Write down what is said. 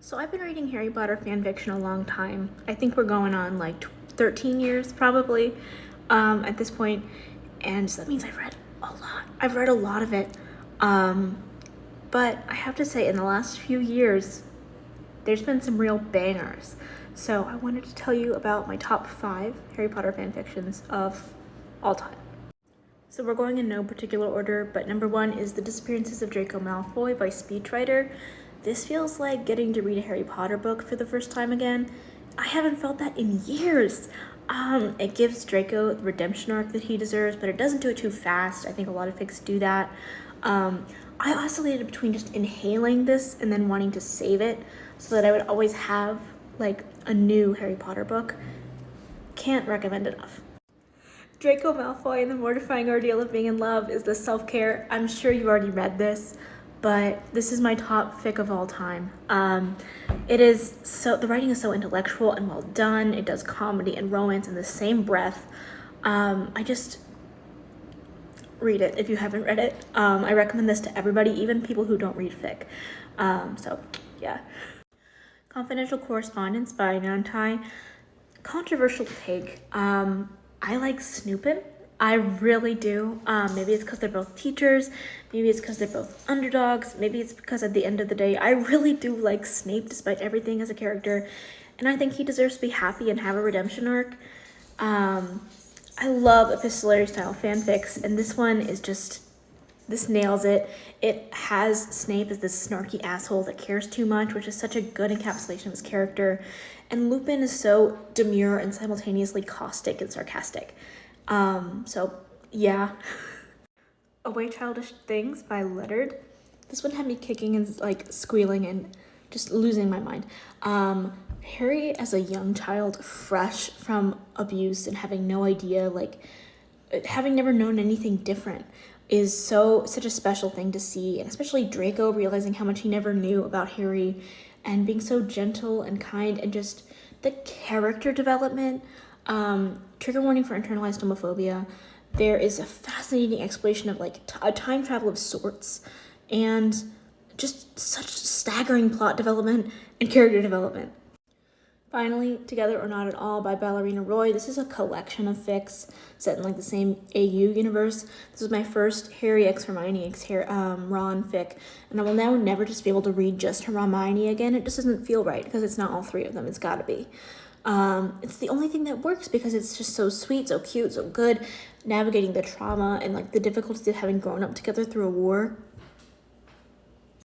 So I've been reading Harry Potter fanfiction a long time. I think we're going on like 13 years probably at this point. And so that means I've read a lot. I've read a lot of it. But I have to say in the last few years, there's been some real bangers. So I wanted to tell you about my top 5 Harry Potter fanfictions of all time. So we're going in no particular order, but number 1 is The Disappearances of Draco Malfoy by Speechwriter. This feels like getting to read a Harry Potter book for the first time again. I haven't felt that in years. It gives Draco the redemption arc that he deserves, but it doesn't do it too fast. I think a lot of fics do that. I oscillated between just inhaling this and then wanting to save it so that I would always have like a new Harry Potter book. Can't recommend enough. Draco Malfoy and the Mortifying Ordeal of Being in Love is the self-care. I'm sure you already read this, but this is my top fic of all time. The writing is so intellectual and well done. It does comedy and romance in the same breath. I just read it if you haven't read it. I recommend this to everybody, even people who don't read fic. So yeah. Confidential Correspondence by Nantai. Controversial take. I like Snoopin'. I really do. Maybe it's because they're both teachers. Maybe it's because they're both underdogs. Maybe it's because at the end of the day, I really do like Snape despite everything as a character. And I think he deserves to be happy and have a redemption arc. I love epistolary style fanfics. And this one is just, this nails it. It has Snape as this snarky asshole that cares too much, which is such a good encapsulation of his character. And Lupin is so demure and simultaneously caustic and sarcastic. So yeah. Away Childish Things by Lettered. This one had me kicking and like squealing and just losing my mind. Harry as a young child, fresh from abuse and having no idea, like having never known anything different, is such a special thing to see. And especially Draco realizing how much he never knew about Harry and being so gentle and kind, and just the character development. Trigger warning for internalized homophobia. There is a fascinating exploration of like a time travel of sorts, and just such staggering plot development and character development. Finally, Together or Not at All by Ballerina Roy. This is a collection of fics set in like the same AU universe. This was my first Harry x Hermione x Ron fic, and I will now never just be able to read just Hermione again. It just doesn't feel right because it's not all 3 of them. It's gotta be. It's the only thing that works because it's just so sweet, so cute, so good, navigating the trauma and like the difficulties of having grown up together through a war.